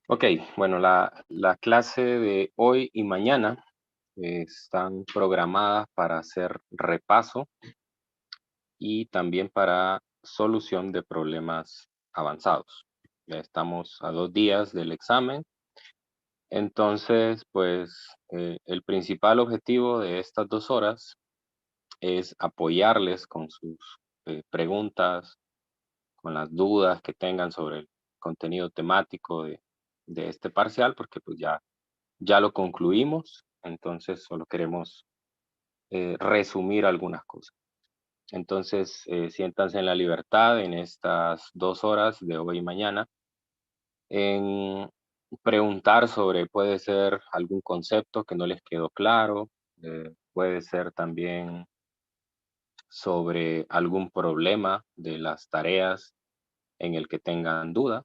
Ok, bueno, la clase de hoy y mañana están programadas para hacer repaso y también para solución de problemas avanzados. Ya estamos a 2 días del examen, entonces, pues el principal objetivo de estas 2 horas es apoyarles con sus preguntas, con las dudas que tengan sobre el contenido temático de este parcial, porque pues ya lo concluimos, entonces solo queremos resumir algunas cosas. Entonces, siéntanse en la libertad en estas 2 horas de hoy y mañana en preguntar sobre, puede ser algún concepto que no les quedó claro, puede ser también sobre algún problema de las tareas en el que tengan duda.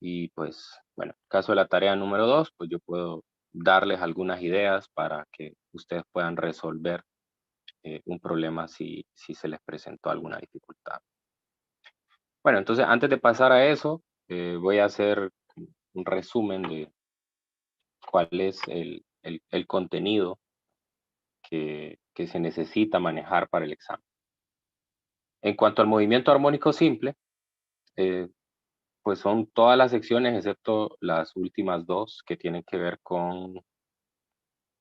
Y pues, bueno, en el caso de la tarea número 2, pues yo puedo darles algunas ideas para que ustedes puedan resolver un problema si se les presentó alguna dificultad. Bueno, entonces antes de pasar a eso, voy a hacer un resumen de cuál es el contenido que se necesita manejar para el examen. En cuanto al movimiento armónico simple, eh, pues son todas las secciones excepto las últimas dos que tienen que ver con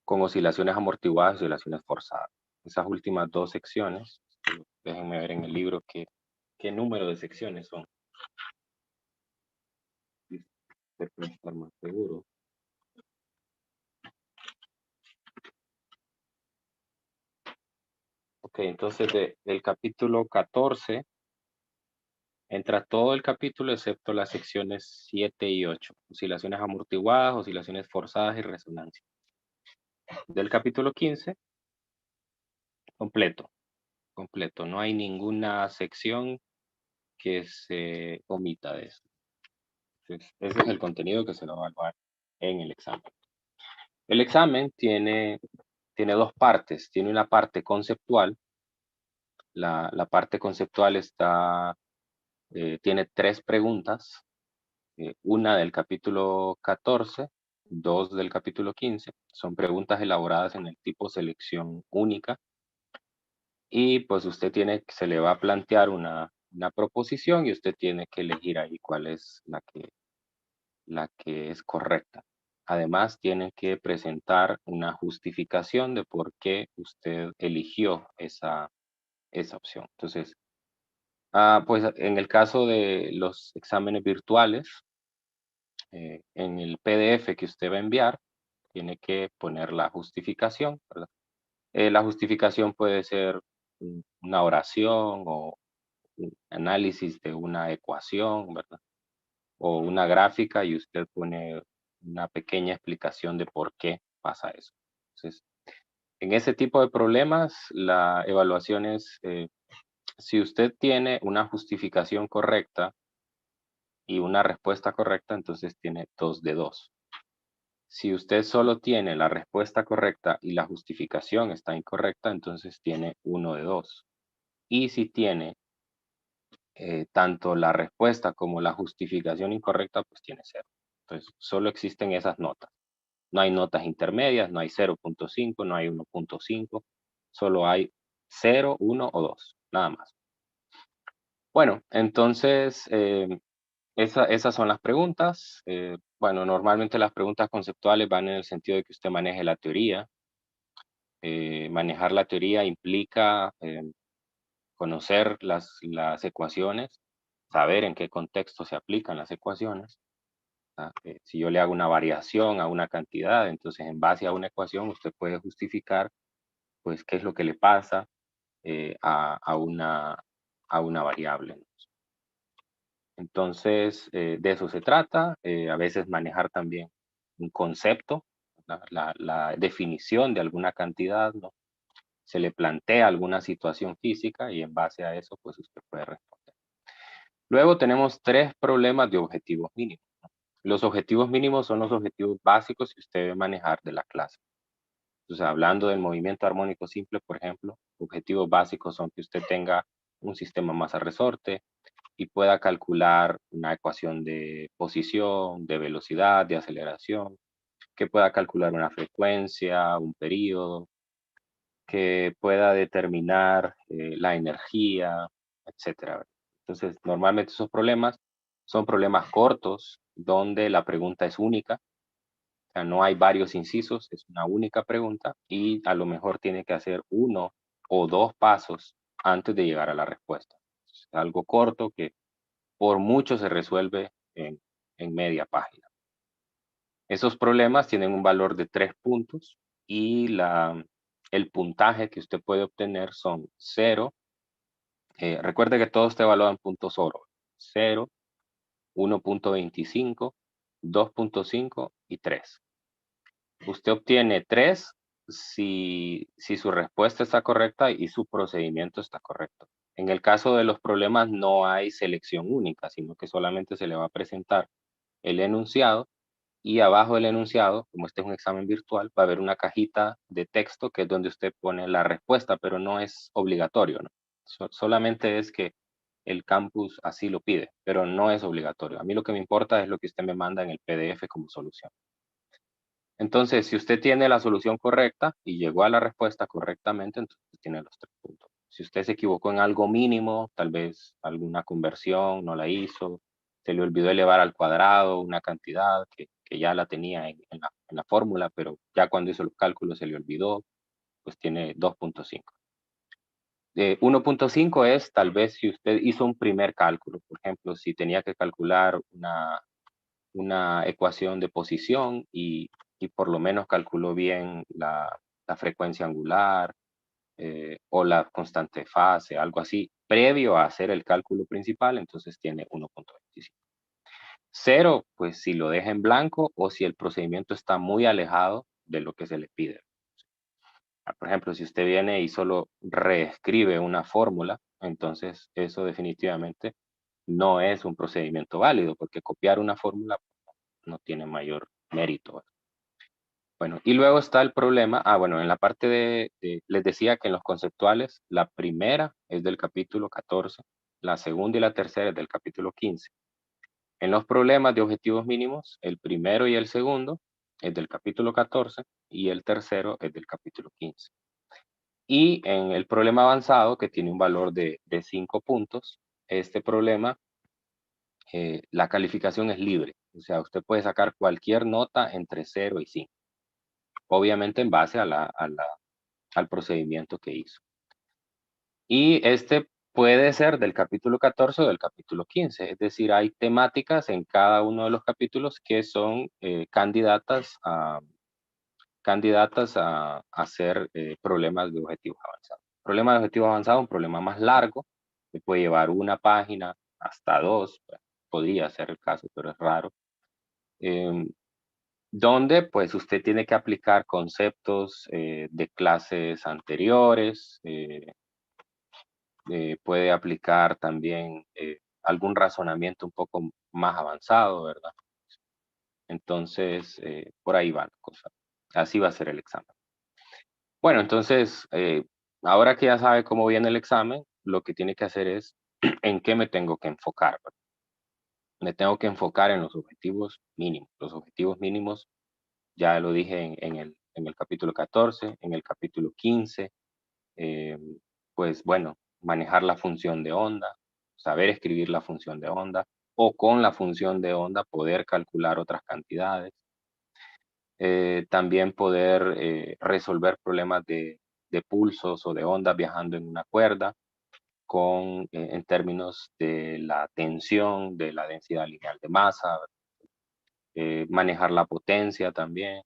oscilaciones amortiguadas y oscilaciones forzadas. Esas últimas dos secciones, déjenme ver en el libro qué número de secciones son. Para estar más seguro. Ok, entonces del capítulo 14 entra todo el capítulo excepto las secciones 7 y 8, oscilaciones amortiguadas, oscilaciones forzadas y resonancia. Del capítulo 15, completo, completo. No hay ninguna sección que se omita de eso. Entonces, ese es el contenido que se va a evaluar en el examen. El examen tiene dos partes. Tiene una parte conceptual. La parte conceptual tiene 3 preguntas. Una del capítulo 14, dos del capítulo 15. Son preguntas elaboradas en el tipo selección única. Y pues se le va a plantear una proposición y usted tiene que elegir ahí cuál es la que es correcta. Además, tiene que presentar una justificación de por qué usted eligió esa opción. Entonces, pues en el caso de los exámenes virtuales, en el PDF que usted va a enviar, tiene que poner la justificación, ¿verdad? La justificación puede ser una oración o un análisis de una ecuación, ¿verdad? O una gráfica y usted pone una pequeña explicación de por qué pasa eso. Entonces, en ese tipo de problemas, la evaluación es, si usted tiene una justificación correcta y una respuesta correcta, entonces tiene 2 de 2. Si usted solo tiene la respuesta correcta y la justificación está incorrecta, entonces tiene 1 de 2. Y si tiene tanto la respuesta como la justificación incorrecta, pues tiene 0. Entonces, solo existen esas notas. No hay notas intermedias, no hay 0.5, no hay 1.5, solo hay 0, 1 o 2, nada más. Bueno, entonces, esas son las preguntas. Bueno, normalmente las preguntas conceptuales van en el sentido de que usted maneje la teoría. Manejar la teoría implica conocer las ecuaciones, saber en qué contexto se aplican las ecuaciones. Si yo le hago una variación a una cantidad, entonces en base a una ecuación usted puede justificar pues qué es lo que le pasa a una variable, ¿no? Entonces, de eso se trata. A veces manejar también un concepto, la definición de alguna cantidad, ¿no? Se le plantea alguna situación física y en base a eso, pues usted puede responder. Luego tenemos 3 problemas de objetivos mínimos. Los objetivos mínimos son los objetivos básicos que usted debe manejar de la clase. Entonces, hablando del movimiento armónico simple, por ejemplo, objetivos básicos son que usted tenga un sistema masa resorte, y pueda calcular una ecuación de posición, de velocidad, de aceleración, que pueda calcular una frecuencia, un periodo, que pueda determinar la energía, etcétera. Entonces, normalmente esos problemas son problemas cortos, donde la pregunta es única, o sea, no hay varios incisos, es una única pregunta y a lo mejor tiene que hacer uno o dos pasos antes de llegar a la respuesta. Es algo corto que por mucho se resuelve en media página. Esos problemas tienen un valor de 3 puntos y el puntaje que usted puede obtener son 0. Recuerde que todo está evaluado en puntos oro. 0, 1.25, 2.5 y 3. Usted obtiene 3 si su respuesta está correcta y su procedimiento está correcto. En el caso de los problemas no hay selección única, sino que solamente se le va a presentar el enunciado y abajo del enunciado, como este es un examen virtual, va a haber una cajita de texto que es donde usted pone la respuesta, pero no es obligatorio, ¿no? Solamente es que el campus así lo pide, pero no es obligatorio. A mí lo que me importa es lo que usted me manda en el PDF como solución. Entonces, si usted tiene la solución correcta y llegó a la respuesta correctamente, entonces tiene los 3 puntos. Si usted se equivocó en algo mínimo, tal vez alguna conversión no la hizo, se le olvidó elevar al cuadrado una cantidad que ya la tenía en la fórmula, pero ya cuando hizo los cálculos se le olvidó, pues tiene 2.5. 1.5 es tal vez si usted hizo un primer cálculo, por ejemplo, si tenía que calcular una ecuación de posición y por lo menos calculó bien la frecuencia angular o la constante de fase, algo así, previo a hacer el cálculo principal, entonces tiene 1.25. 0, pues si lo deja en blanco o si el procedimiento está muy alejado de lo que se le pide. Por ejemplo, si usted viene y solo reescribe una fórmula, entonces eso definitivamente no es un procedimiento válido, porque copiar una fórmula no tiene mayor mérito. Bueno, y luego está el problema, bueno, en la parte les decía que en los conceptuales, la primera es del capítulo 14, la segunda y la tercera es del capítulo 15. En los problemas de objetivos mínimos, el primero y el segundo es del capítulo 14 y el tercero es del capítulo 15. Y en el problema avanzado, que tiene un valor de 5 puntos, este problema, la calificación es libre. O sea, usted puede sacar cualquier nota entre 0 y 5. Obviamente en base al procedimiento que hizo. Y este puede ser del capítulo 14 o del capítulo 15. Es decir, hay temáticas en cada uno de los capítulos que son candidatas a hacer problemas de objetivos avanzados. Problema de objetivos avanzados, un problema más largo, que puede llevar una página hasta 2, podría ser el caso, pero es raro. Donde pues usted tiene que aplicar conceptos de clases anteriores, puede aplicar también algún razonamiento un poco más avanzado, ¿verdad? Entonces, por ahí va la cosa. Así va a ser el examen. Bueno, entonces, ahora que ya sabe cómo viene el examen, lo que tiene que hacer es en qué me tengo que enfocar, ¿verdad? Me tengo que enfocar en los objetivos mínimos. Los objetivos mínimos, ya lo dije en el capítulo 14, en el capítulo 15, pues bueno, manejar la función de onda, saber escribir la función de onda, o con la función de onda poder calcular otras cantidades. También poder resolver problemas de pulsos o de ondas viajando en una cuerda en términos de la tensión, de la densidad lineal de masa, manejar la potencia también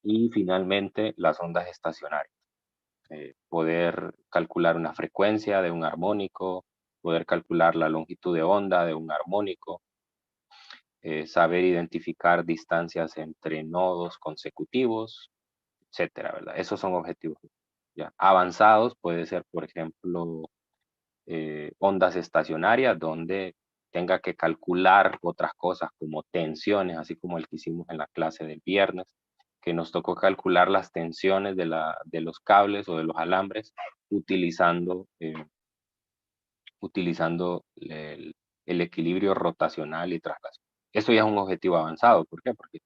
y finalmente las ondas estacionarias. Poder calcular una frecuencia de un armónico, poder calcular la longitud de onda de un armónico, saber identificar distancias entre nodos consecutivos, etcétera, ¿verdad? Esos son objetivos. Ya. Avanzados puede ser, por ejemplo, ondas estacionarias, donde tenga que calcular otras cosas como tensiones, así como el que hicimos en la clase del viernes, que nos tocó calcular las tensiones de los cables o de los alambres utilizando utilizando el equilibrio rotacional y traslación. Eso ya es un objetivo avanzado. ¿Por qué? Porque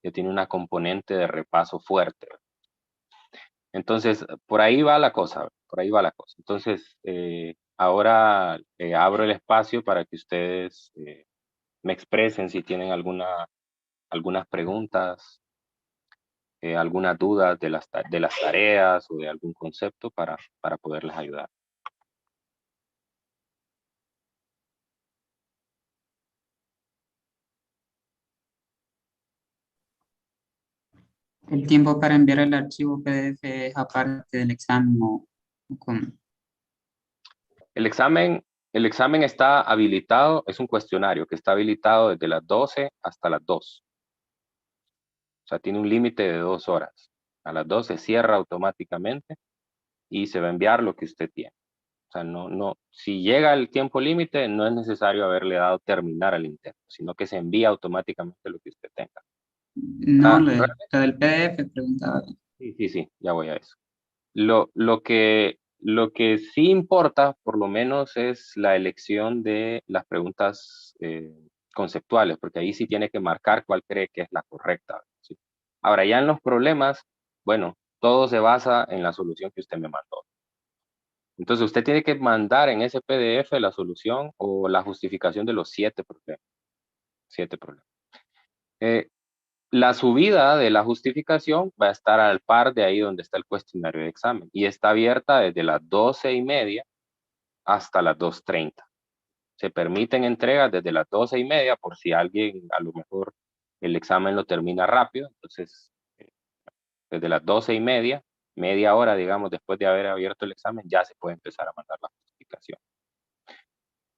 ya tiene una componente de repaso fuerte. Entonces, por ahí va la cosa, por ahí va la cosa. Entonces, ahora abro el espacio para que ustedes me expresen si tienen algunas preguntas, algunas dudas de las tareas o de algún concepto para poderles ayudar. ¿El tiempo para enviar el archivo PDF es aparte del examen o cómo? El examen está habilitado, es un cuestionario que está habilitado desde las 12 hasta las 2. O sea, tiene un límite de 2 horas. A las 2 se cierra automáticamente y se va a enviar lo que usted tiene. O sea, si llega el tiempo límite, no es necesario haberle dado terminar al intento, sino que se envía automáticamente lo que usted tenga. No, lo del PDF preguntaba. Sí, ya voy a eso. Lo que sí importa, por lo menos, es la elección de las preguntas conceptuales, porque ahí sí tiene que marcar cuál cree que es la correcta, ¿sí? Ahora, ya en los problemas, bueno, todo se basa en la solución que usted me mandó. Entonces, usted tiene que mandar en ese PDF la solución o la justificación de los 7 problemas. 7 problemas. La subida de la justificación va a estar al par de ahí donde está el cuestionario de examen y está abierta desde las 12:30 hasta las 2:30. Se permiten entregas desde las 12:30 por si alguien a lo mejor el examen lo termina rápido. Entonces, desde las 12:30, media hora, digamos, después de haber abierto el examen, ya se puede empezar a mandar la justificación.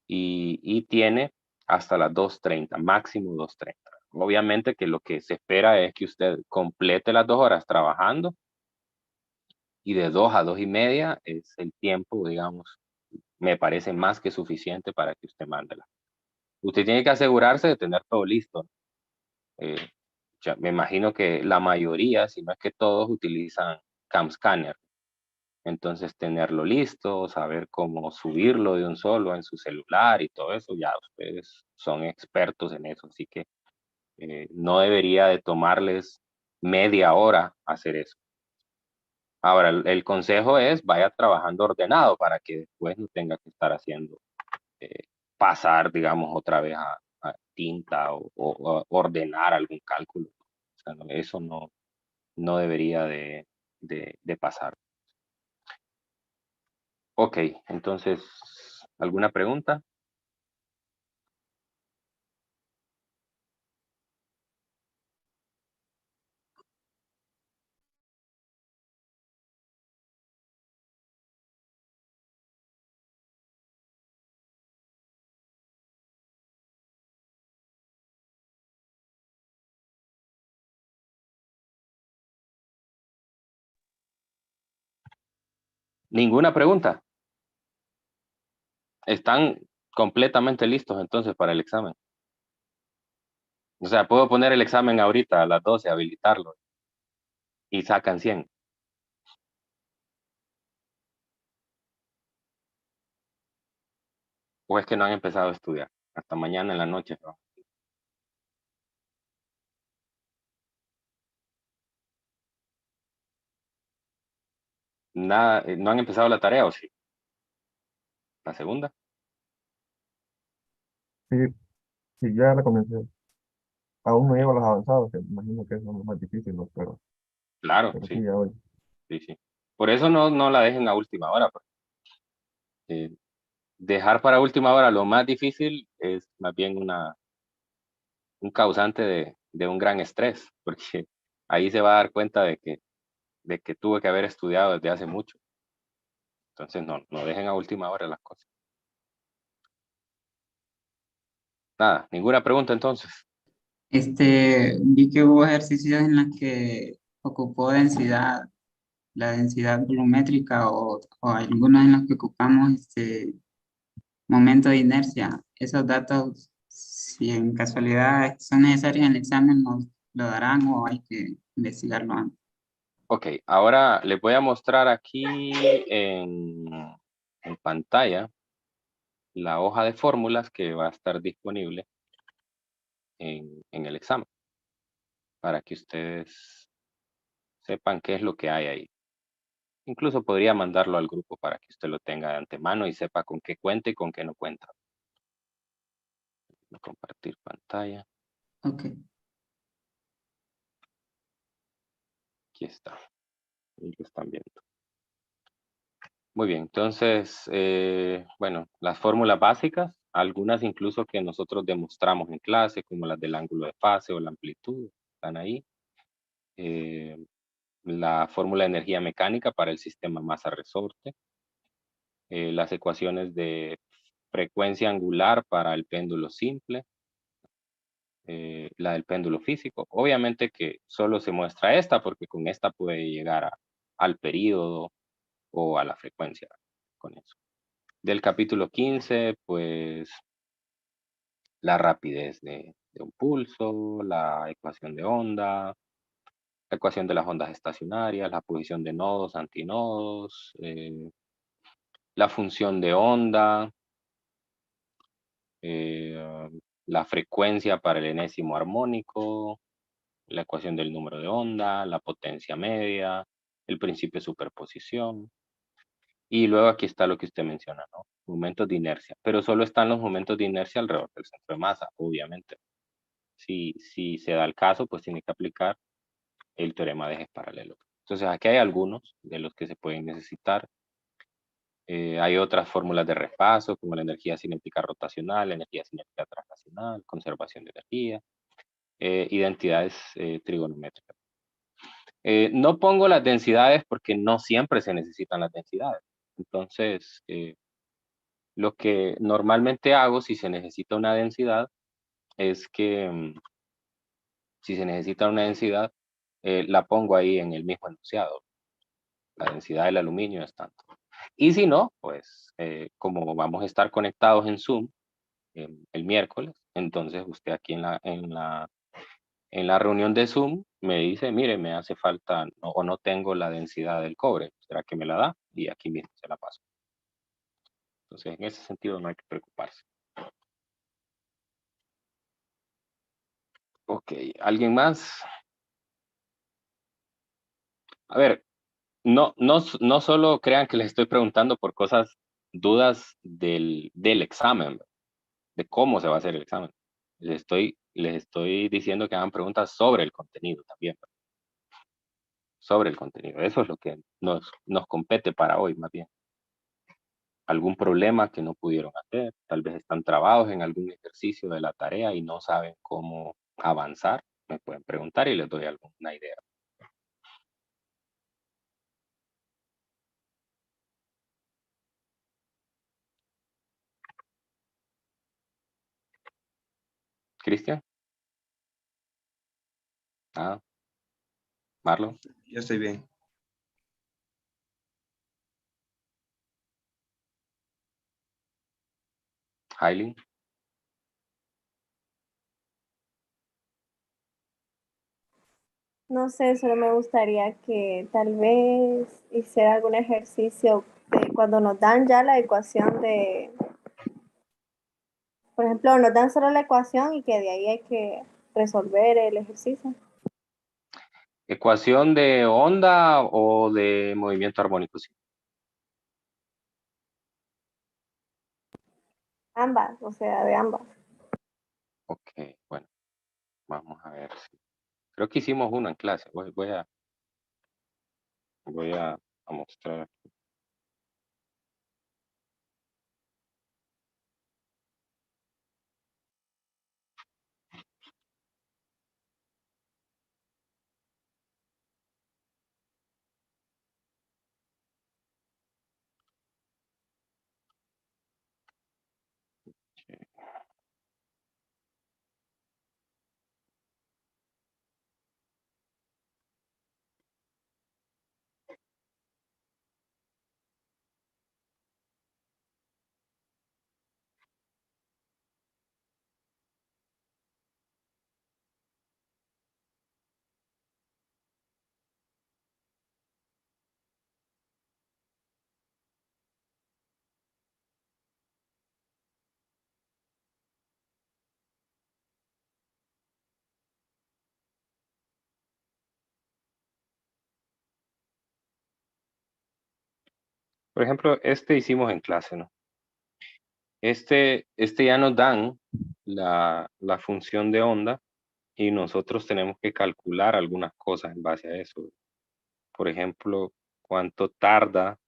Y tiene hasta las 2:30, máximo 2:30. Obviamente que lo que se espera es que usted complete las 2 horas trabajando y de 2 a 2:30 es el tiempo, digamos, me parece más que suficiente para que usted mande. Usted tiene que asegurarse de tener todo listo. Eh, me imagino que la mayoría, si no es que todos, utilizan CamScanner. Entonces, tenerlo listo, saber cómo subirlo de un solo en su celular y todo eso, ya ustedes son expertos en eso, así que no debería de tomarles media hora hacer eso. Ahora, el consejo es vaya trabajando ordenado para que después no tenga que estar haciendo, eh, pasar, digamos, otra vez a tinta o ordenar algún cálculo. O sea, eso no debería de pasar. Ok, entonces, ¿alguna pregunta? ¿Ninguna pregunta? ¿Están completamente listos entonces para el examen? O sea, puedo poner el examen ahorita a las 12, habilitarlo y sacan 100. ¿O es que no han empezado a estudiar? Hasta mañana en la noche, ¿no? Nada, ¿no han empezado la tarea o sí? ¿La segunda? Sí, sí, ya la comencé. Aún no llevo los avanzados, que imagino que son los más difíciles, Claro, pero sí, sí, ya voy. sí. Por eso no la dejen a última hora, porque dejar para última hora lo más difícil es más bien un causante de un gran estrés, porque ahí se va a dar cuenta de que tuvo que haber estudiado desde hace mucho. Entonces, no dejen a última hora las cosas. Nada, ninguna pregunta entonces. Vi que hubo ejercicios en los que ocupó densidad, la densidad volumétrica o algunos en los que ocupamos momento de inercia. Esos datos, si en casualidad son necesarios en el examen, nos lo darán o hay que investigarlo antes. Ok, ahora les voy a mostrar aquí en pantalla la hoja de fórmulas que va a estar disponible en el examen, para que ustedes sepan qué es lo que hay ahí. Incluso podría mandarlo al grupo para que usted lo tenga de antemano y sepa con qué cuenta y con qué no cuenta. Compartir pantalla. Ok. Aquí está. Ahí lo están viendo. Muy bien, entonces, bueno, las fórmulas básicas, algunas incluso que nosotros demostramos en clase, como las del ángulo de fase o la amplitud, están ahí. La fórmula de energía mecánica para el sistema masa-resorte. Las ecuaciones de frecuencia angular para el péndulo simple. La del péndulo físico. Obviamente que solo se muestra esta porque con esta puede llegar al período o a la frecuencia con eso. Del capítulo 15, pues la rapidez de un pulso, la ecuación de onda, la ecuación de las ondas estacionarias, la posición de nodos, antinodos, la función de onda, la frecuencia para el enésimo armónico, la ecuación del número de onda, la potencia media, el principio de superposición. Y luego aquí está lo que usted menciona, ¿no? Momentos de inercia. Pero solo están los momentos de inercia alrededor del centro de masa, obviamente. Si se da el caso, pues tiene que aplicar el teorema de ejes paralelos. Entonces aquí hay algunos de los que se pueden necesitar. Hay otras fórmulas de repaso, como la energía cinética rotacional, la energía cinética translacional, conservación de energía, identidades trigonométricas. No pongo las densidades porque no siempre se necesitan las densidades. Entonces, lo que normalmente hago si se necesita una densidad es que si se necesita una densidad, la pongo ahí en el mismo enunciado. La densidad del aluminio es tanto. Y si no, pues como vamos a estar conectados en Zoom el miércoles, entonces usted aquí en la reunión de Zoom me dice, mire, me hace falta o no tengo la densidad del cobre, ¿será que me la da? Y aquí mismo se la paso. Entonces, en ese sentido no hay que preocuparse. Ok, ¿alguien más? A ver, no solo crean que les estoy preguntando por cosas, dudas del examen, de cómo se va a hacer el examen. Les estoy diciendo que hagan preguntas sobre el contenido también, sobre el contenido. Eso es lo que nos compete para hoy, más bien. Algún problema que no pudieron hacer, tal vez están trabados en algún ejercicio de la tarea y no saben cómo avanzar, me pueden preguntar y les doy alguna idea. Cristian, ah, Marlon, Yo estoy bien. Aileen. No sé, solo me gustaría que tal vez hiciera algún ejercicio de cuando nos dan ya la ecuación de, por ejemplo, nos dan solo la ecuación y que de ahí hay que resolver el ejercicio. ¿Ecuación de onda o de movimiento armónico? Sí. Ambas, o sea, de ambas. Ok, bueno, vamos a ver. Creo que hicimos uno en clase. Voy a mostrar. Por ejemplo, este hicimos en clase, ¿no? Este ya nos dan la función de onda y nosotros tenemos que calcular algunas cosas en base a eso. Por ejemplo, cuánto tarda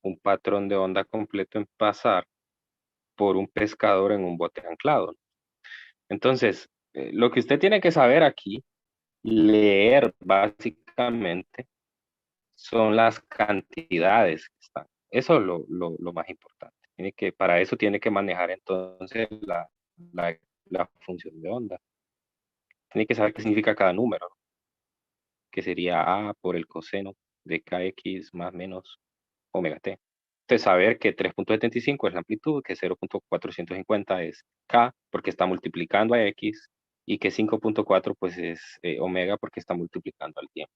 un patrón de onda completo en pasar por un pescador en un bote anclado. Entonces, lo que usted tiene que saber aquí, leer básicamente, son las cantidades que están. Eso es lo más importante. Para eso tiene que manejar entonces la, la función de onda. Tiene que saber qué significa cada número, ¿no? Que sería A por el coseno de kx más menos omega t. Entonces, saber que 3.75 es la amplitud, que 0.450 es k, porque está multiplicando a x, y que 5.4 pues es omega, porque está multiplicando al tiempo.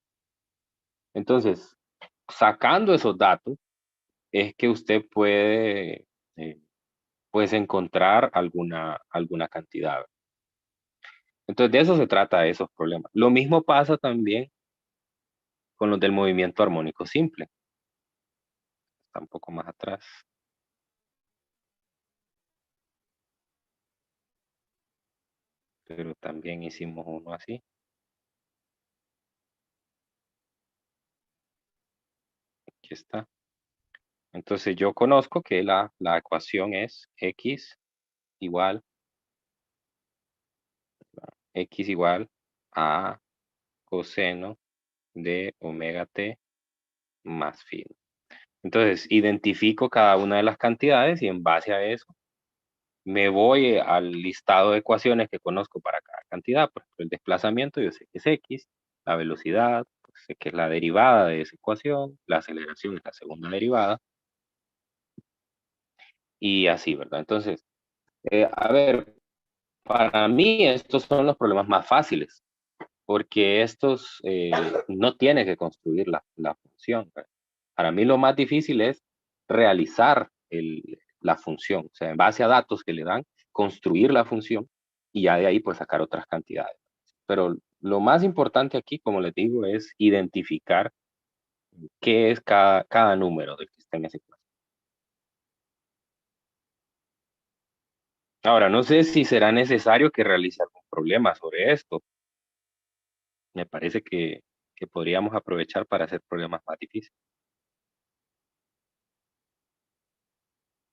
Entonces, sacando esos datos, es que usted puede pues encontrar alguna cantidad. Entonces, de eso se trata esos problemas. Lo mismo pasa también con los del movimiento armónico simple. Está un poco más atrás. Pero también hicimos uno así. Aquí está. Entonces yo conozco que la ecuación es x igual a coseno de omega t más phi. Entonces identifico cada una de las cantidades y en base a eso me voy al listado de ecuaciones que conozco para cada cantidad. Por ejemplo, el desplazamiento yo sé que es x, la velocidad, pues sé que es la derivada de esa ecuación, la aceleración es la segunda derivada, y así, ¿verdad? Entonces, a ver, para mí estos son los problemas más fáciles, porque estos no tiene que construir la función, ¿verdad? Para mí lo más difícil es realizar la función, o sea, en base a datos que le dan, construir la función y ya de ahí pues sacar otras cantidades. Pero lo más importante aquí, como les digo, es identificar qué es cada número del que está en ese ecuación. Ahora, no sé si será necesario que realice algún problema sobre esto. Me parece que podríamos aprovechar para hacer problemas más difíciles.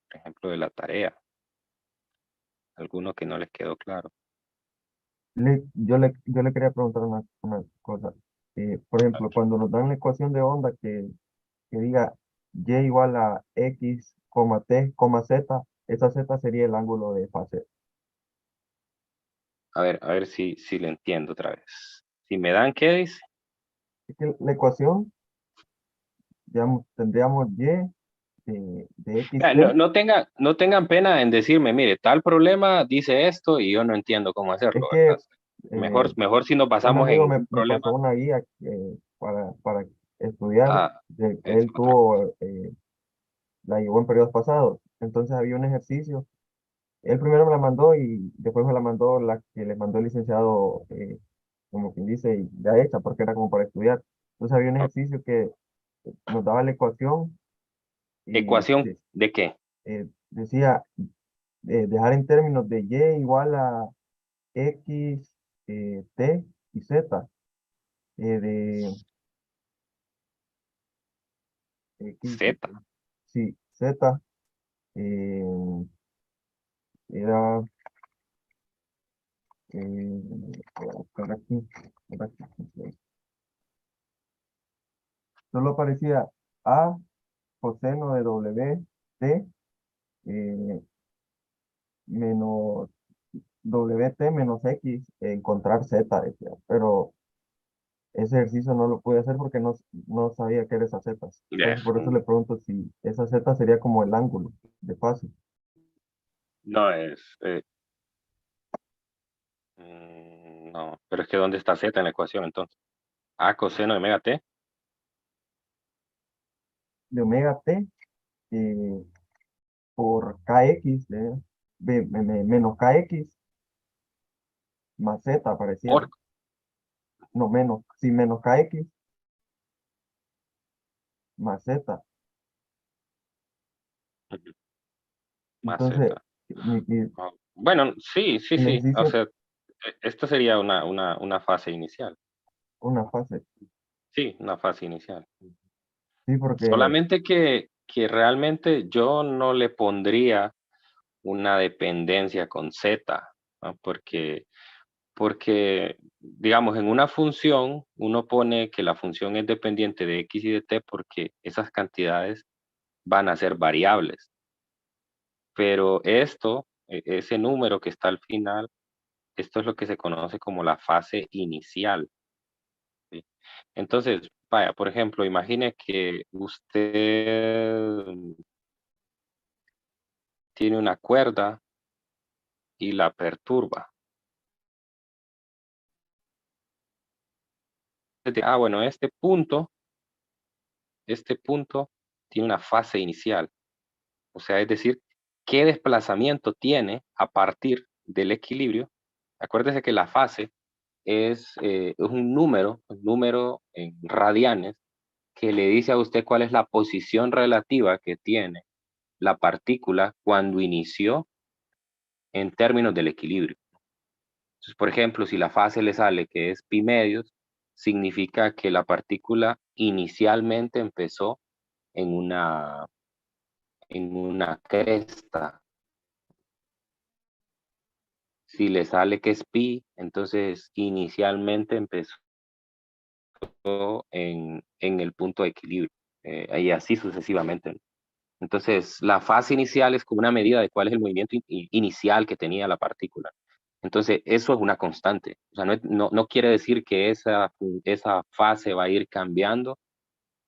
Por ejemplo, de la tarea. Alguno que no les quedó claro. Yo le quería preguntar una cosa. Por ejemplo, cuando nos dan la ecuación de onda que diga y igual a x, t, z, esa z sería el ángulo de fase. A ver si le entiendo otra vez. Si me dan, ¿qué dice? Es que la ecuación, digamos, tendríamos y de x, t. No tengan pena en decirme, mire, tal problema dice esto y yo no entiendo cómo Es hacerlo, que ¿verdad? Mejor si nos un basamos amigo en un me problema. pasó una guía para estudiar. Ah, es Él otra. tuvo, la llevó en periodos pasados. Entonces había un ejercicio. Él primero me la mandó y después me la mandó la que le mandó el licenciado, como quien dice, ya hecha, porque era como para estudiar. Entonces había un ejercicio que nos daba la ecuación y ¿Ecuación de qué? decía dejar en términos de y igual a x, t y z, de x, Z. sí, z, eh, era, voy a buscar aquí, por aquí, solo aparecía a coseno de w t eh, menos wt menos x, encontrar z, decía, pero ese ejercicio no lo pude hacer porque no sabía qué era esa z. Entonces por eso le pregunto si esa z sería como el ángulo de fase. No es. No, pero es que ¿dónde está Z en la ecuación entonces? A coseno de omega t. De omega t eh, por kx, menos kx más z apareciera. Por, No, menos, sí, menos kx más z. Ujú. Más Entonces, Z. mi Bueno, sí, sí, el sí. O ejercicio, sea, esto sería una fase inicial. una fase, Sí, una fase inicial. sí, porque Solamente que realmente yo no le pondría una dependencia con Z, ¿no? Porque, digamos, en una función, uno pone que la función es dependiente de X y de T porque esas cantidades van a ser variables. Pero esto, ese número que está al final, esto es lo que se conoce como la fase inicial, ¿sí? Entonces, vaya, por ejemplo, imagine que usted tiene una cuerda y la perturba. Bueno, este punto tiene una fase inicial. O sea, es decir, qué desplazamiento tiene a partir del equilibrio. Acuérdese que la fase es un número en radianes, que le dice a usted cuál es la posición relativa que tiene la partícula cuando inició en términos del equilibrio. Entonces, por ejemplo, si la fase le sale que es pi medios, significa que la partícula inicialmente empezó en una cresta. Si le sale que es pi, entonces inicialmente empezó en el punto de equilibrio, y así sucesivamente. Entonces, la fase inicial es como una medida de cuál es el movimiento inicial que tenía la partícula. Entonces, eso es una constante. O sea, no quiere decir que esa fase va a ir cambiando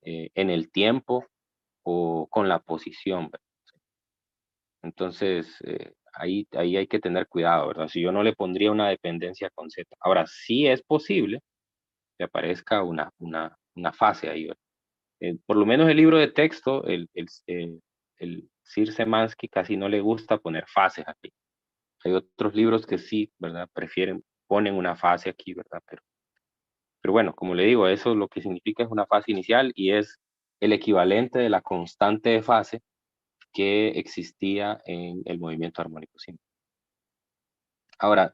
en el tiempo o con la posición, ¿verdad? Entonces, ahí hay que tener cuidado, ¿verdad? Si yo no le pondría una dependencia con Z. Ahora, sí es posible que aparezca una fase ahí, ¿verdad? Por lo menos el libro de texto, el Sir Semansky casi no le gusta poner fases aquí. Hay otros libros que sí, ¿verdad? Ponen una fase aquí, ¿verdad? Pero bueno, como le digo, eso lo que significa es una fase inicial y es el equivalente de la constante de fase que existía en el movimiento armónico simple. Ahora,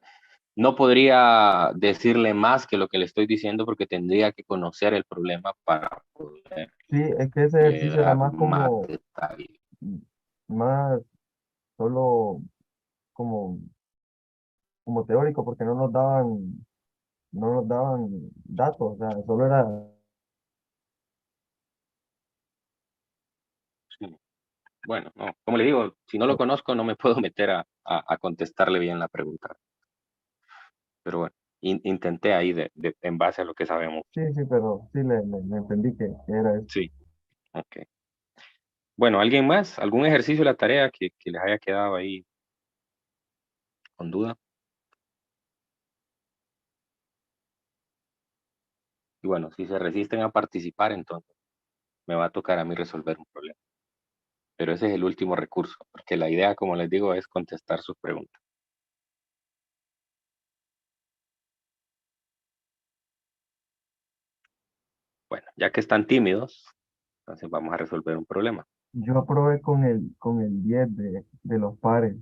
no podría decirle más que lo que le estoy diciendo porque tendría que conocer el problema para poderle sí, es que ese ejercicio era dar más más como, detalle. más solo como, como teórico, porque no nos daban datos, o sea, solo era, Sí. Bueno, no, como le digo, si no lo conozco, no me puedo meter a contestarle bien la pregunta. Pero bueno, intenté ahí en base a lo que sabemos. sí, sí, pero sí le entendí que era eso. Sí, ok. Bueno, ¿alguien más? ¿Algún ejercicio de la tarea que les haya quedado ahí con duda? Y bueno, si se resisten a participar, entonces me va a tocar a mí resolver un problema. Pero ese es el último recurso, porque la idea, como les digo, es contestar sus preguntas. Bueno, ya que están tímidos, entonces vamos a resolver un problema. Yo probé con el 10 de los pares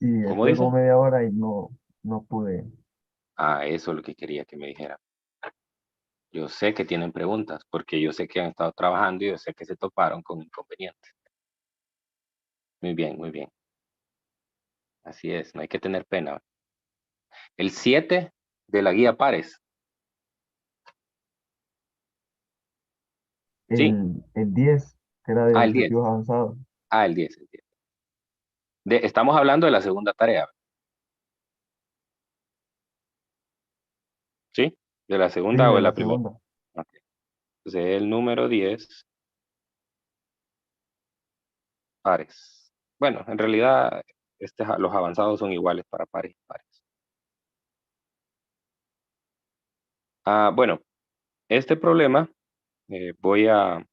y ¿Cómo estuve como dice? media hora y no pude. Eso es lo que quería que me dijera. Yo sé que tienen preguntas, porque yo sé que han estado trabajando y yo sé que se toparon con inconvenientes. Muy bien, muy bien. Así es, no hay que tener pena. El 7 de la guía pares. Sí. El 10 que era de El 10. objetivos avanzados. El 10, el 10. Estamos hablando de la segunda tarea, ¿sí? ¿De la Sí, segunda o de de la la primera? segunda. Ok. Entonces, el número 10, pares. Bueno, en realidad, los avanzados son iguales para pares y pares. Bueno, este problema voy a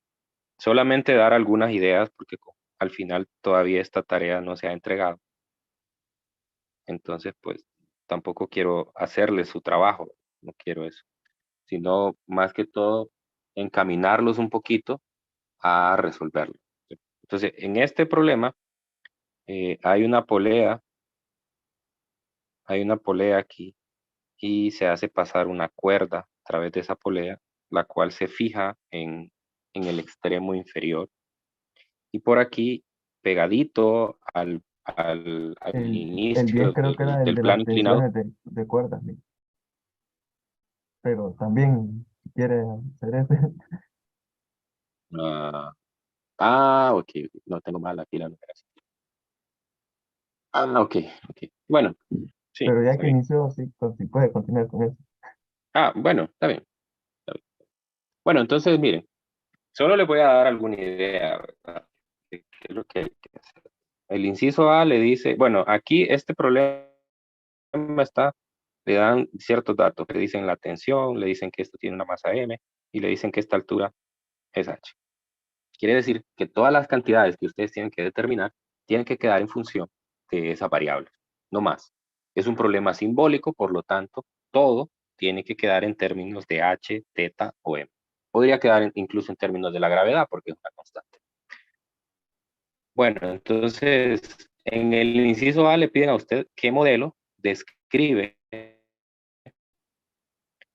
solamente dar algunas ideas porque al final todavía esta tarea no se ha entregado. Entonces, pues tampoco quiero hacerle su trabajo, no quiero eso, sino más que todo encaminarlos un poquito a resolverlo. Entonces, en este problema hay una polea aquí y se hace pasar una cuerda a través de esa polea, la cual se fija en el extremo inferior. Y por aquí, pegadito al El 10 inicio creo que era el del de plano las inclinado. tensiones de cuerdas, ¿sí? Pero también, si quiere hacer ese, Ok, no tengo mal aquí la numeración. Ok, ok. Bueno, sí, pero ya está que bien. inició, sí, sí puede continuar con eso. Bueno, está bien, está bien. Bueno, entonces, miren, solo les voy a dar alguna idea, ¿verdad? De qué es lo que hay que hacer. El inciso A le dice, bueno, aquí este problema está, le dan ciertos datos, le dicen la tensión, le dicen que esto tiene una masa M y le dicen que esta altura es H. Quiere decir que todas las cantidades que ustedes tienen que determinar tienen que quedar en función de esa variable, no más. Es un problema simbólico, por lo tanto, todo tiene que quedar en términos de H, teta o M. Podría quedar incluso en términos de la gravedad, porque es una constante. Bueno, entonces, en el inciso A le piden a usted qué modelo describe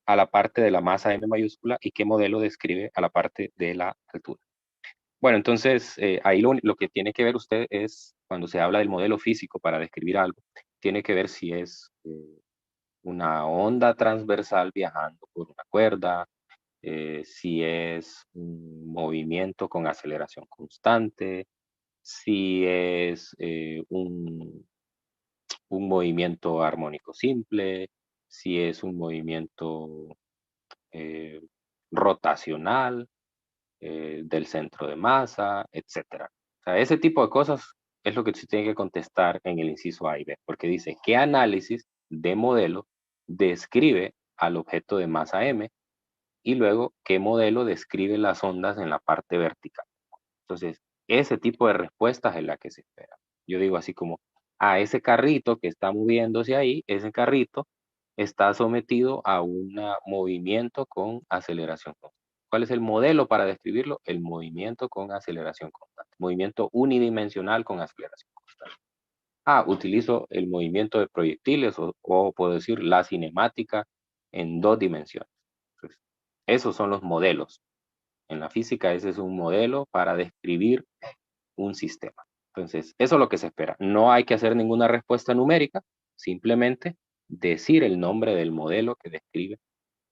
a la parte de la masa M mayúscula y qué modelo describe a la parte de la altura. Bueno, entonces ahí lo que tiene que ver usted es, cuando se habla del modelo físico para describir algo, tiene que ver si es una onda transversal viajando por una cuerda, si es un movimiento con aceleración constante, si es un movimiento armónico simple, si es un movimiento eh, rotacional, del centro de masa, etcétera. O sea, ese tipo de cosas es lo que se tiene que contestar en el inciso A y B, porque dice, ¿qué análisis de modelo describe al objeto de masa M? Y luego, ¿qué modelo describe las ondas en la parte vertical? Entonces, ese tipo de respuestas es la que se espera. Yo digo así como, ese carrito que está moviéndose ahí, ese carrito está sometido a un movimiento con aceleración constante. ¿Cuál es el modelo para describirlo? El movimiento con aceleración constante. Movimiento unidimensional con aceleración constante. Utilizo el movimiento de proyectiles o puedo decir la cinemática en 2 dimensiones. Entonces, esos son los modelos. En la física ese es un modelo para describir un sistema. Entonces, eso es lo que se espera. No hay que hacer ninguna respuesta numérica, simplemente decir el nombre del modelo que describe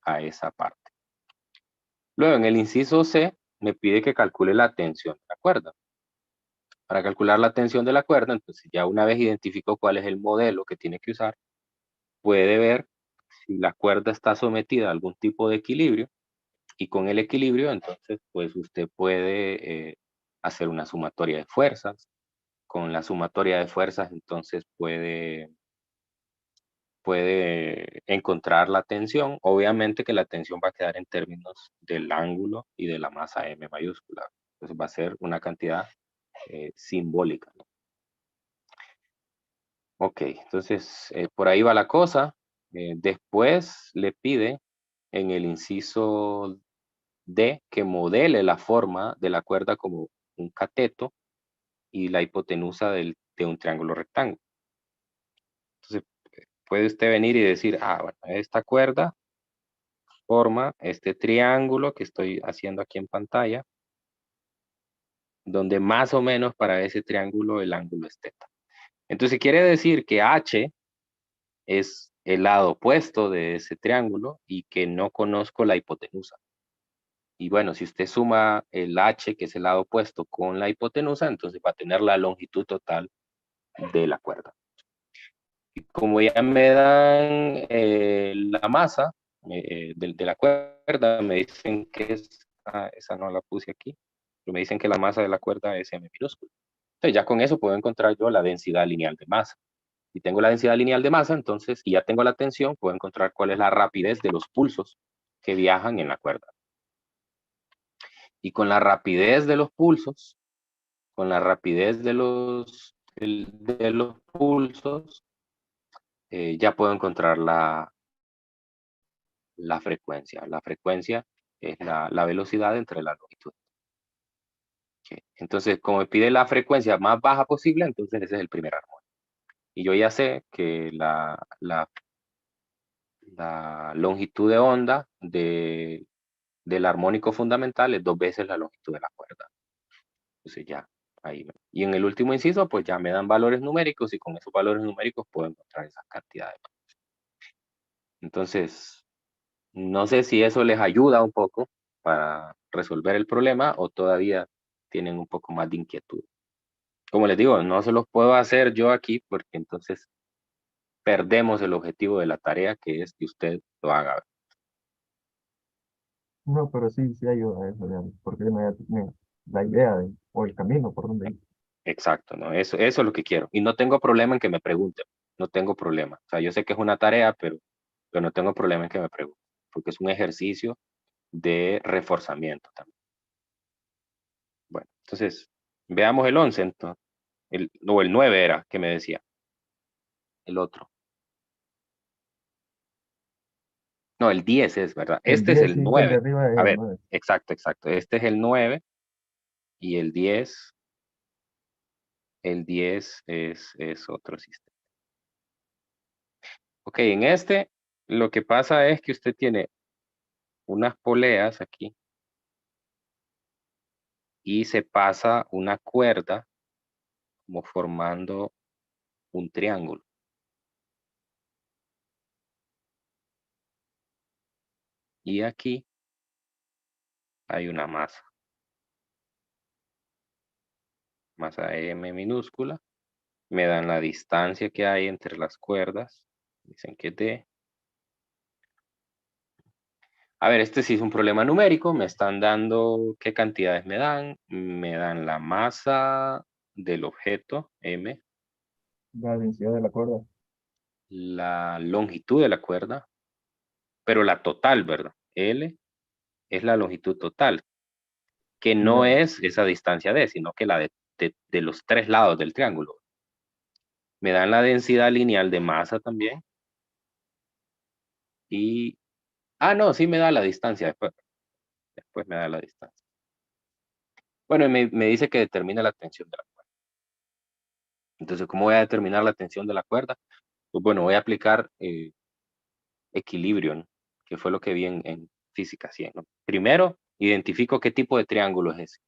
a esa parte. Luego, en el inciso C, me pide que calcule la tensión de la cuerda. Para calcular la tensión de la cuerda, entonces ya una vez identificó cuál es el modelo que tiene que usar, puede ver si la cuerda está sometida a algún tipo de equilibrio, y con el equilibrio, entonces, pues usted puede hacer una sumatoria de fuerzas. Con la sumatoria de fuerzas, entonces puede encontrar la tensión. Obviamente que la tensión va a quedar en términos del ángulo y de la masa M mayúscula. Entonces va a ser una cantidad simbólica, ¿no? Ok, entonces por ahí va la cosa. Después le pide en el inciso D que modele la forma de la cuerda como un cateto y la hipotenusa de un triángulo rectángulo. Entonces, puede usted venir y decir, bueno, esta cuerda forma este triángulo que estoy haciendo aquí en pantalla, donde más o menos para ese triángulo el ángulo es teta. Entonces quiere decir que H es el lado opuesto de ese triángulo y que no conozco la hipotenusa. Y bueno, si usted suma el H, que es el lado opuesto, con la hipotenusa, entonces va a tener la longitud total de la cuerda. Y como ya me dan la masa de la cuerda, me dicen que esa no la puse aquí, pero me dicen que la masa de la cuerda es M minúscula. Entonces ya con eso puedo encontrar yo la densidad lineal de masa. Si tengo la densidad lineal de masa, entonces, y ya tengo la tensión, puedo encontrar cuál es la rapidez de los pulsos que viajan en la cuerda. Y con la rapidez de los pulsos, con la rapidez de los pulsos, ya puedo encontrar la frecuencia. La frecuencia es la velocidad entre la longitud. Ok. Entonces, como me pide la frecuencia más baja posible, entonces ese es el primer armónico. Y yo ya sé que la longitud de onda del armónico fundamental es 2 veces la longitud de la cuerda. Entonces ya, ahí. Y en el último inciso, pues ya me dan valores numéricos y con esos valores numéricos puedo encontrar esas cantidades. Entonces, no sé si eso les ayuda un poco para resolver el problema o todavía tienen un poco más de inquietud. Como les digo, no se los puedo hacer yo aquí porque entonces perdemos el objetivo de la tarea, que es que usted lo haga. No, pero sí, sí ayuda eso, digamos, porque la idea o el camino por donde ir. Exacto, ¿no? Eso es lo que quiero. Y no tengo problema en que me pregunten. No tengo problema. O sea, yo sé que es una tarea, pero no tengo problema en que me pregunten. Porque es un ejercicio de reforzamiento también. Bueno, entonces, veamos el 11, entonces. O el 9 era, que me decía. El otro. No, el 10 es, ¿verdad? El Este es 10 el sí, que el de 9. arriba es A el ver, 9. exacto, exacto. Este es el 9 y el 10 es otro sistema. Ok, en este lo que pasa es que usted tiene unas poleas aquí y se pasa una cuerda como formando un triángulo. Y aquí hay una masa M minúscula. Me dan la distancia que hay entre las cuerdas. Dicen que es D. A ver, este sí es un problema numérico. Me están dando qué cantidades me dan. Me dan la masa del objeto, M, La densidad de la cuerda. la longitud de la cuerda, pero la total, ¿verdad? L es la longitud total, que no La, es esa distancia D, sino que la de los 3 lados del triángulo. Me dan la densidad lineal de masa también. Y, no, sí me da la distancia después me da la distancia. Bueno, y me dice que determina la tensión de la cuerda. Entonces, ¿cómo voy a determinar la tensión de la cuerda? Pues bueno, voy a aplicar equilibrio, ¿no? Que fue lo que vi en física 100, ¿no? Primero, identifico qué tipo de triángulo es ese.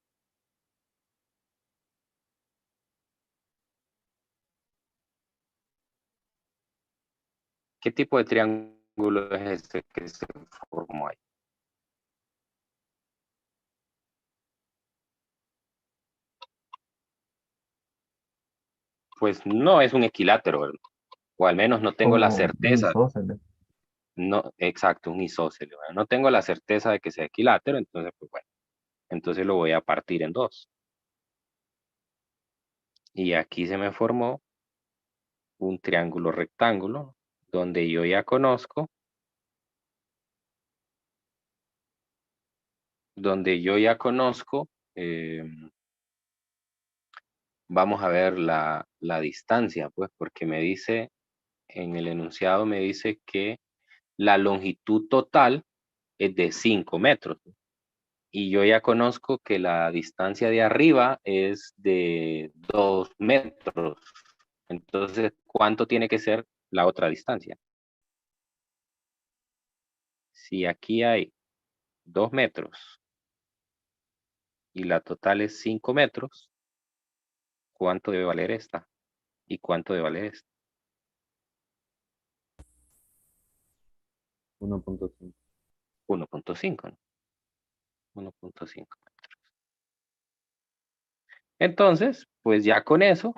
¿Qué tipo de triángulo es este que se formó ahí? Pues no es un equilátero, ¿verdad? O al menos no tengo la como un certeza. isósceles. No, exacto, un isósceles, ¿verdad? No tengo la certeza de que sea equilátero, entonces, pues bueno, entonces lo voy a partir en dos. Y aquí se me formó un triángulo rectángulo, donde yo ya conozco, eh, vamos a ver la distancia, pues, porque me dice, en el enunciado me dice que la longitud total es de 5 metros. Y yo ya conozco que la distancia de arriba es de 2 metros. Entonces, ¿cuánto tiene que ser la otra distancia? Si aquí hay 2 metros y la total es 5 metros, ¿cuánto debe valer esta? ¿Y cuánto debe valer esta? 1.5. 1.5, ¿no? 1.5. Entonces, pues ya con eso,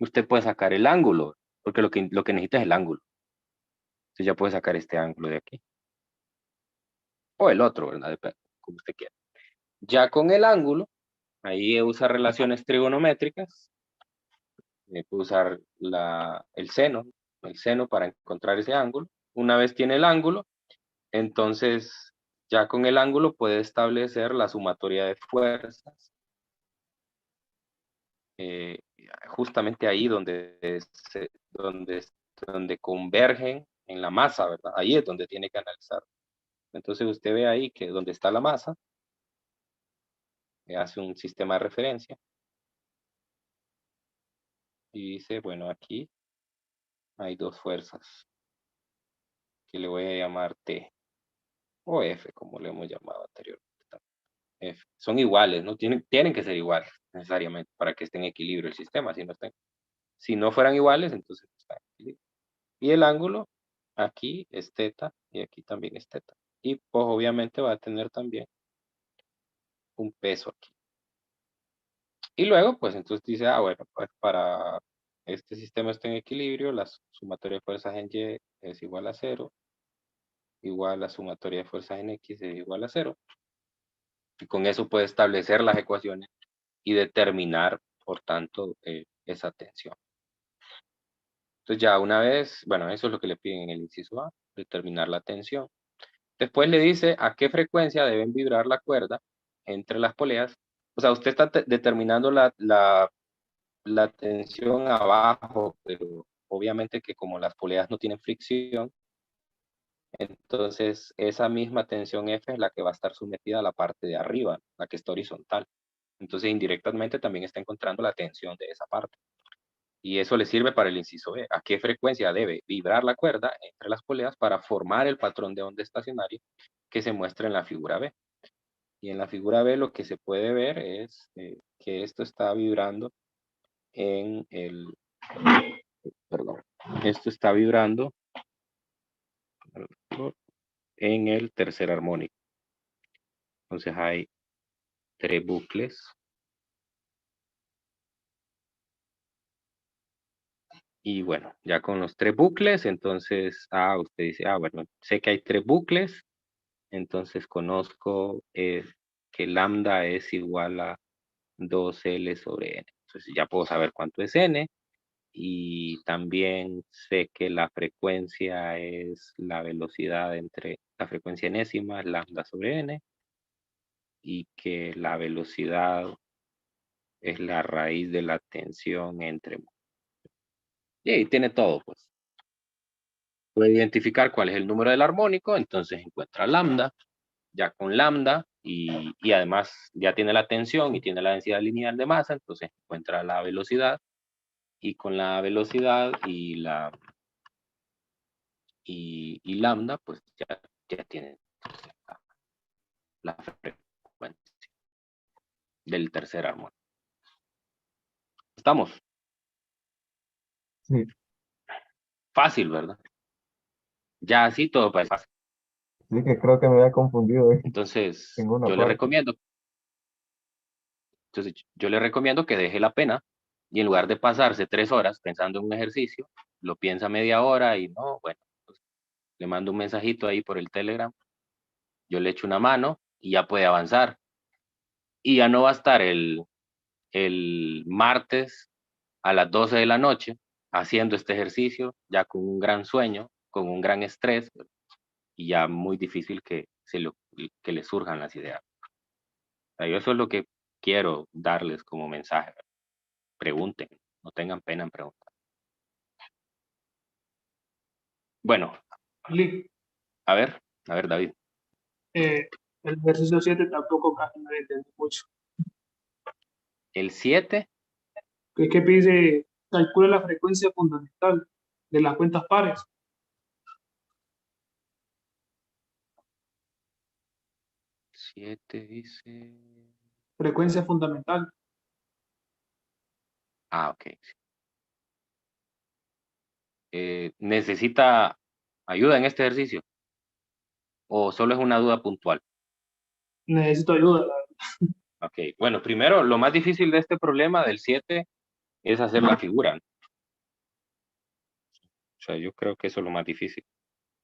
usted puede sacar el ángulo, porque lo que necesita es el ángulo. Entonces ya puede sacar este ángulo de aquí. O el otro, ¿verdad? Depende, como usted quiera. Ya con el ángulo, ahí usa relaciones trigonométricas. Puede usar el seno para encontrar ese ángulo. Una vez tiene el ángulo, entonces ya con el ángulo puede establecer la sumatoria de fuerzas. eh, Justamente ahí donde convergen en la masa, ¿verdad? Ahí es donde tiene que analizar. Entonces usted ve ahí que donde está la masa, hace un sistema de referencia. Y dice, bueno, aquí hay dos fuerzas que le voy a llamar T o F, como le hemos llamado anteriormente. F. Son iguales, ¿no? Tienen que ser iguales necesariamente para que esté en equilibrio el sistema. Si no fueran iguales, entonces no está en equilibrio. Y el ángulo aquí es teta y aquí también es teta. Y pues obviamente va a tener también un peso aquí. Y luego, pues entonces dice, bueno, pues para este sistema está en equilibrio, la sumatoria de fuerzas en Y es igual a 0, igual la sumatoria de fuerzas en X es igual a 0. Y con eso puede establecer las ecuaciones y determinar, por tanto, esa tensión. Entonces ya una vez, bueno, eso es lo que le piden en el inciso A, determinar la tensión. Después le dice a qué frecuencia deben vibrar la cuerda entre las poleas. O sea, usted está determinando la tensión abajo, pero obviamente que como las poleas no tienen fricción, entonces esa misma tensión F es la que va a estar sometida a la parte de arriba, la que está horizontal. Entonces indirectamente también está encontrando la tensión de esa parte. Y eso le sirve para el inciso B. ¿A qué frecuencia debe vibrar la cuerda entre las poleas para formar el patrón de onda estacionaria que se muestra en la figura B? Y en la figura B lo que se puede ver es que esto está vibrando en el... Perdón. Esto está vibrando en el tercer armónico. Entonces hay 3 bucles. Y bueno, ya con los 3 bucles, entonces, usted dice, bueno, sé que hay 3 bucles, entonces conozco que lambda es igual a 2L sobre N. Entonces ya puedo saber cuánto es N, y también sé que la frecuencia es la velocidad entre la frecuencia enésima, lambda sobre N, y que la velocidad es la raíz de la tensión entre... Y ahí tiene todo, pues. Puede identificar cuál es el número del armónico, entonces encuentra lambda, ya con lambda, y además ya tiene la tensión y tiene la densidad lineal de masa, entonces encuentra la velocidad, y con la velocidad y lambda, pues ya tiene la frecuencia del tercer armónico. ¿Estamos? Sí, Fácil, ¿verdad? Ya así todo parece fácil. sí que creo que me había confundido Entonces, en una yo le parte. recomiendo que deje la pena y en lugar de pasarse 3 horas pensando en un ejercicio, lo piensa media hora y no, bueno, pues, le mando un mensajito ahí por el Telegram, yo le echo una mano y ya puede avanzar. Y ya no va a estar el martes a las 12 de la noche haciendo este ejercicio, ya con un gran sueño, con un gran estrés, y ya muy difícil que le surjan las ideas. O sea, yo eso es lo que quiero darles como mensaje. Pregunten, no tengan pena en preguntar. Bueno, Lick, a ver, David. el ejercicio 7 tampoco casi no lo entendí mucho. El 7, Que es que pide, calcula la frecuencia fundamental de las cuentas pares. 7 dice... Frecuencia fundamental. Ok. ¿Necesita ayuda en este ejercicio? ¿O solo es una duda puntual? Necesito ayuda. Ok, bueno, primero, lo más difícil de este problema del 7 es hacer la figura. O sea, yo creo que eso es lo más difícil.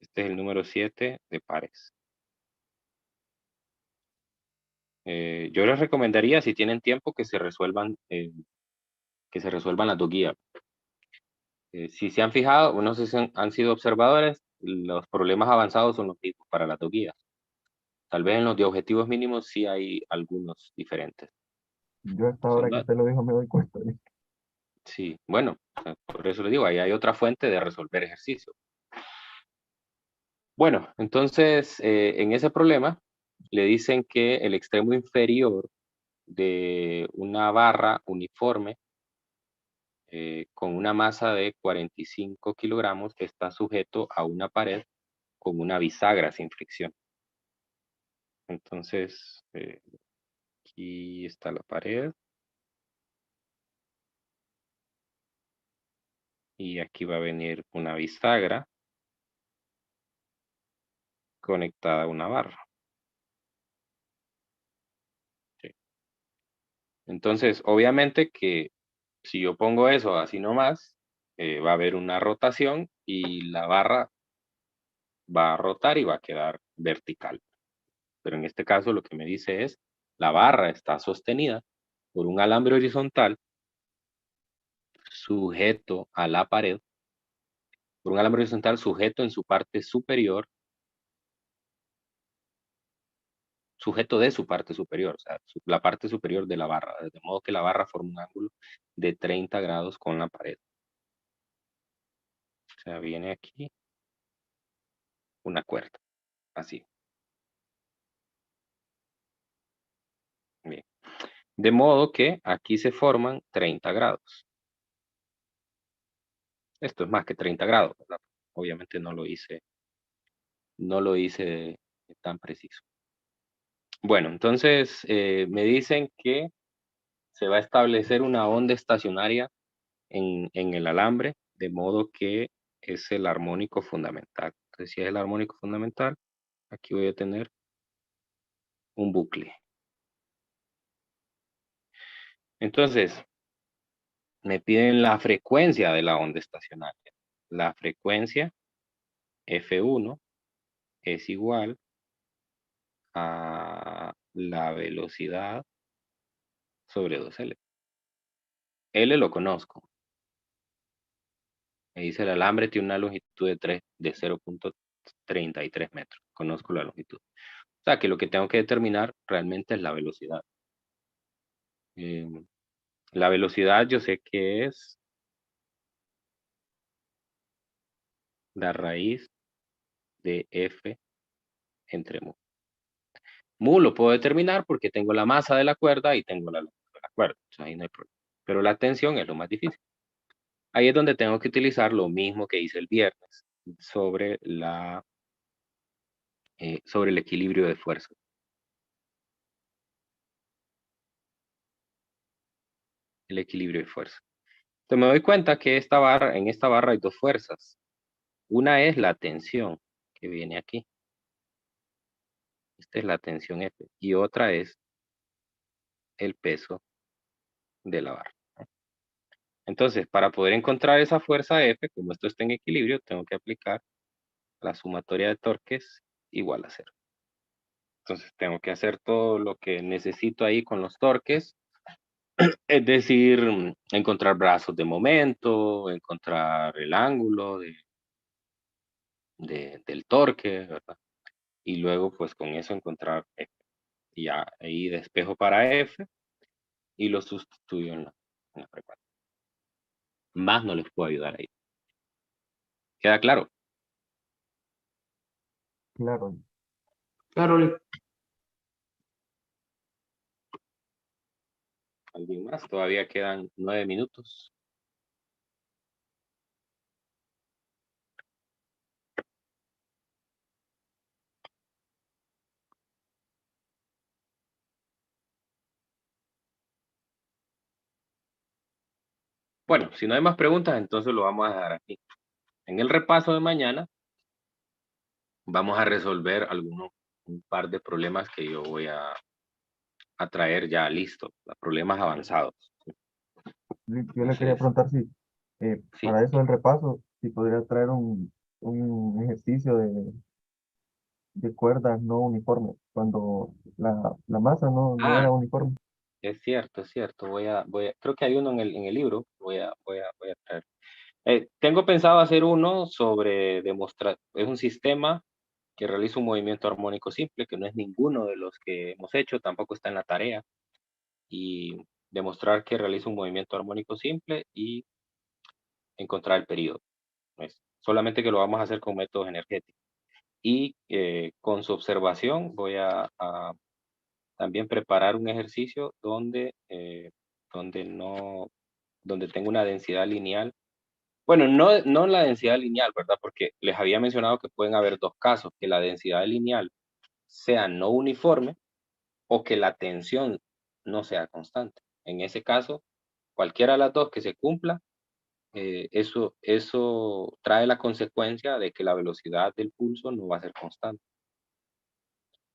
Este es el número 7 de pares. Yo les recomendaría, si tienen tiempo, que se resuelvan las dos guías. Si se han fijado, no sé si han sido observadores, los problemas avanzados son los mismos para las dos guías. Tal vez en los de objetivos mínimos sí hay algunos diferentes. Yo hasta Entonces, ahora que usted lo dijo me doy cuenta. sí, bueno, por eso le digo, ahí hay otra fuente de resolver ejercicios. Bueno, entonces, en ese problema, le dicen que el extremo inferior de una barra uniforme con una masa de 45 kilogramos que está sujeto a una pared con una bisagra sin fricción. Entonces, aquí está la pared. Y aquí va a venir una bisagra conectada a una barra. Sí. Entonces, obviamente que si yo pongo eso así nomás, va a haber una rotación y la barra va a rotar y va a quedar vertical. Pero en este caso lo que me dice es, la barra está sostenida por un alambre horizontal sujeto a la pared, por un alambre horizontal sujeto en su parte superior, sujeto de su parte superior, o sea, la parte superior de la barra, de modo que la barra forma un ángulo de 30 grados con la pared. O sea, viene aquí una cuerda, así. Bien. De modo que aquí se forman 30 grados. Esto es más que 30 grados, ¿verdad? Obviamente no lo hice tan preciso. Bueno, entonces me dicen que se va a establecer una onda estacionaria en el alambre, de modo que es el armónico fundamental. Entonces, si es el armónico fundamental, aquí voy a tener un bucle. Entonces, me piden la frecuencia de la onda estacionaria. La frecuencia F1 es igual a la velocidad sobre 2L. L lo conozco. Me dice el alambre tiene una longitud de 0.33 metros. Conozco la longitud. O sea que lo que tengo que determinar realmente es la velocidad. La velocidad yo sé que es la raíz de F entre mu. Mu lo puedo determinar porque tengo la masa de la cuerda y tengo la longitud de la cuerda. O sea, ahí no hay problema. Pero la tensión es lo más difícil. Ahí es donde tengo que utilizar lo mismo que hice el viernes sobre el equilibrio de fuerza. El equilibrio de fuerza. Entonces me doy cuenta que en esta barra hay dos fuerzas. Una es la tensión que viene aquí. Esta es la tensión F. Y otra es el peso de la barra. Entonces, para poder encontrar esa fuerza F, como esto está en equilibrio, tengo que aplicar la sumatoria de torques igual a 0. Entonces, tengo que hacer todo lo que necesito ahí con los torques. Es decir, encontrar brazos de momento, encontrar el ángulo del torque, ¿verdad? Y luego, pues con eso encontrar F. Y ya ahí despejo para F y lo sustituyo en la frecuencia. Más no les puedo ayudar ahí. ¿Queda claro? Claro. Claro, ¿Alguien más? Todavía quedan 9 minutos. Bueno, si no hay más preguntas, entonces lo vamos a dejar aquí. En el repaso de mañana, vamos a resolver un par de problemas que yo voy a traer ya listo, problemas avanzados. Yo le quería Entonces, preguntar si sí. para eso del repaso, si podría traer un ejercicio de cuerdas no uniformes, cuando la masa no era Ah, uniforme. es cierto, es cierto. Creo que hay uno en el libro. Voy a traer. Tengo pensado hacer uno sobre demostrar, es un sistema que realiza un movimiento armónico simple, que no es ninguno de los que hemos hecho, tampoco está en la tarea, y demostrar que realiza un movimiento armónico simple y encontrar el periodo. Solamente que lo vamos a hacer con métodos energéticos. Y con su observación voy a también preparar un ejercicio donde, donde tenga una densidad lineal. Bueno, no la densidad lineal, ¿verdad? Porque les había mencionado que pueden haber dos casos, que la densidad lineal sea no uniforme o que la tensión no sea constante. En ese caso, cualquiera de las dos que se cumpla, eso trae la consecuencia de que la velocidad del pulso no va a ser constante.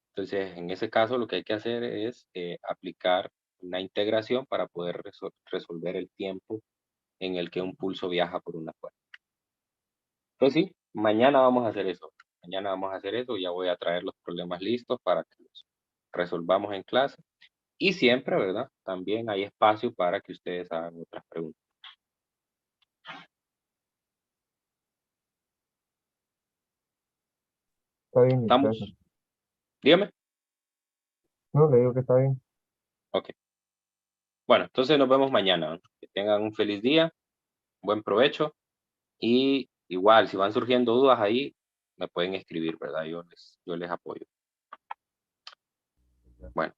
Entonces, en ese caso, lo que hay que hacer es aplicar una integración para poder resolver el tiempo en el que un pulso viaja por una cuerda. Pues sí, mañana vamos a hacer eso. Mañana vamos a hacer eso. Ya voy a traer los problemas listos para que los resolvamos en clase. Y siempre, ¿verdad? También hay espacio para que ustedes hagan otras preguntas. Está bien, ¿Estamos? gracias. Dígame. No, le digo que está bien. Ok. Bueno, entonces nos vemos mañana, ¿no? Que tengan un feliz día, buen provecho. Y igual, si van surgiendo dudas ahí, me pueden escribir, ¿verdad? Yo les apoyo. Bueno.